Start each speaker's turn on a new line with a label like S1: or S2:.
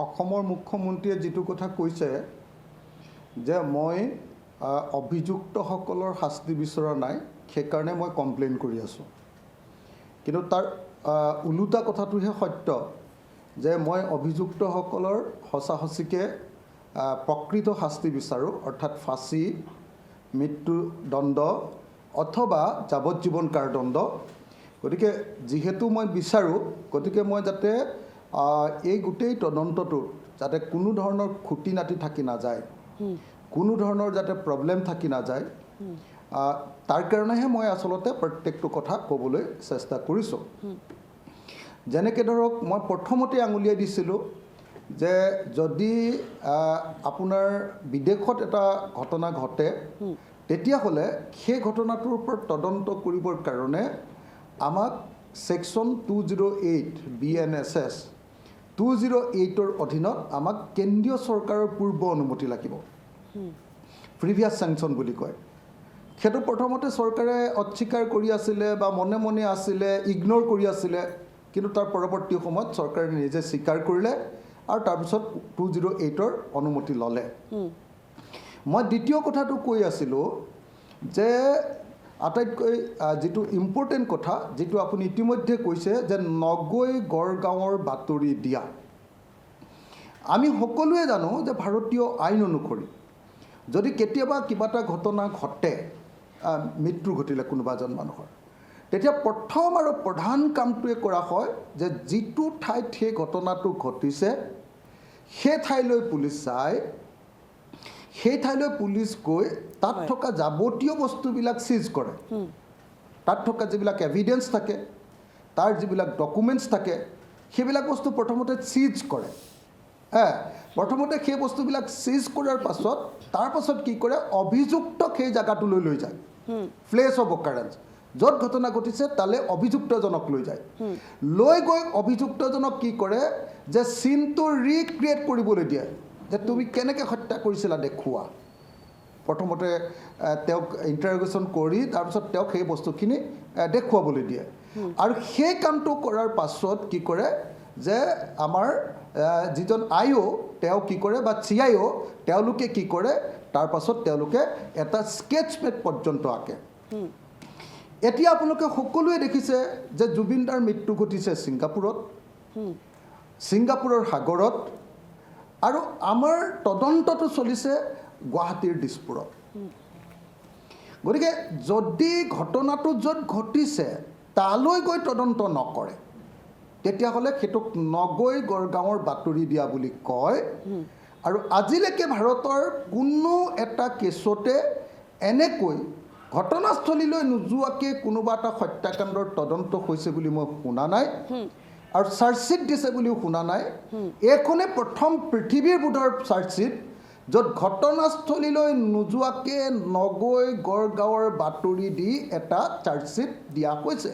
S1: অসমৰ মুখ্যমন্ত্ৰীয়ে যিটো কথা কৈছে যে মই অভিযুক্তসকলৰ শাস্তি বিচৰা নাই, সেইকাৰণে মই কমপ্লেইন কৰি আছোঁ। কিন্তু তাৰ ওলোটা কথাটোহে সত্য যে মই অভিযুক্তসকলৰ সঁচাসঁচিকৈ প্ৰকৃত শাস্তি বিচাৰোঁ, অৰ্থাৎ ফাঁচী, মৃত্যুদণ্ড অথবা যাৱজ্জীৱন কাৰাদণ্ড। গতিকে যিহেতু মই বিচাৰোঁ, গতিকে মই যাতে এই গোটেই তদন্তটোত যাতে কোনো ধৰণৰ খুটি নাটি থাকি নাযায়, কোনো ধৰণৰ যাতে প্ৰব্লেম থাকি নাযায়, তাৰ কাৰণেহে মই আচলতে প্ৰত্যেকটো কথা ক'বলৈ চেষ্টা কৰিছোঁ। যেনেকৈ ধৰক মই প্ৰথমতে আঙুলিয়াই দিছিলোঁ যে যদি আপোনাৰ বিদেশত এটা ঘটনা ঘটে, তেতিয়াহ'লে সেই ঘটনাটোৰ ওপৰত তদন্ত কৰিবৰ কাৰণে আমাক ছেকশ্যন 208 BNSS 208ৰ অধীনত আমাক কেন্দ্ৰীয় চৰকাৰৰ পূৰ্ব অনুমতি লাগিব, প্ৰিভিয়াছ চেংচন বুলি কয়। সেইটো প্ৰথমতে চৰকাৰে অস্বীকাৰ কৰি আছিলে বা মনে মনে আছিলে, ইগন'ৰ কৰি আছিলে, কিন্তু তাৰ পৰৱৰ্তী সময়ত চৰকাৰে নিজে স্বীকাৰ কৰিলে আৰু তাৰপিছত 208ৰ অনুমতি ল'লে। মই দ্বিতীয় কথাটো কৈ আছিলোঁ যে আটাইতকৈ যিটো ইম্পৰ্টেণ্ট কথা, যিটো আপুনি ইতিমধ্যে কৈছে যে নগৈ গড়গাঁৱৰ বাতৰি দিয়া। আমি সকলোৱে জানো যে ভাৰতীয় আইন অনুসৰি যদি কেতিয়াবা কিবা এটা ঘটনা ঘটে, মৃত্যু ঘটিলে কোনোবা এজন মানুহৰ, তেতিয়া প্ৰথম আৰু প্ৰধান কামটোৱে কৰা হয় যে যিটো ঠাইত সেই ঘটনাটো ঘটিছে সেই ঠাইলৈ পুলিচ যায়, সেই ঠাইলৈ পুলিচ গৈ তাত থকা যাৱতীয় বস্তুবিলাক চিজ কৰে। তাত থকা যিবিলাক এভিডেন্স থাকে, তাৰ যিবিলাক ডকুমেণ্টছ থাকে, সেইবিলাক বস্তু প্ৰথমতে চিজ কৰে। প্ৰথমতে সেই বস্তুবিলাক চিজ কৰাৰ পাছত তাৰপাছত কি কৰে, অভিযুক্তক সেই জেগাটোলৈ লৈ যায়, প্লেচ অফ অকাৰেঞ্চ, য'ত ঘটনা ঘটিছে তালৈ অভিযুক্তজনক লৈ যায়। লৈ গৈ অভিযুক্তজনক কি কৰে যে চিনটো ৰিক্ৰিয়েট কৰিবলৈ দিয়ে, যে তুমি কেনেকৈ হত্যা কৰিছিলা দেখুওৱা। প্ৰথমতে তেওঁক ইণ্টাৰগেশ্যন কৰি তাৰপিছত তেওঁক সেই বস্তুখিনি দেখুৱাবলৈ দিয়ে। আৰু সেই কামটো কৰাৰ পাছত কি কৰে যে আমাৰ যিজন IO তেওঁ কি কৰে বা CIO তেওঁলোকে কি কৰে, তাৰ পাছত তেওঁলোকে এটা স্কেটছ মেপ পৰ্যন্ত আঁকে। এতিয়া আপোনালোকে সকলোৱে দেখিছে যে জুবিনদাৰ মৃত্যু ঘটিছে ছিংগাপুৰত, ছিংগাপুৰৰ সাগৰত, আৰু আমাৰ তদন্তটো চলিছে গুৱাহাটীৰ দিছপুৰত। গতিকে যদি ঘটনাটো য'ত ঘটিছে তালৈ গৈ তদন্ত নকৰে, তেতিয়াহ'লে সেইটোক নগৈ গড়গাঁৱৰ বাতৰি দিয়া বুলি কয়। আৰু আজিলৈকে ভাৰতৰ কোনো এটা কেছতে এনেকৈ ঘটনাস্থলীলৈ নোযোৱাকৈ কোনোবা এটা হত্যাকাণ্ডৰ তদন্ত হৈছে বুলি মই শুনা নাই, আৰু চাৰ্জশ্বিট দিছে বুলিও শুনা নাই। এইখনে প্ৰথম পৃথিৱীৰ বোধৰ চাৰ্জশ্বিট য'ত ঘটনাস্থলীলৈ নোযোৱাকৈ নগৈ গড়গাঁৱৰ বাতৰি দি এটা চাৰ্জশ্বিট দিয়া হৈছে।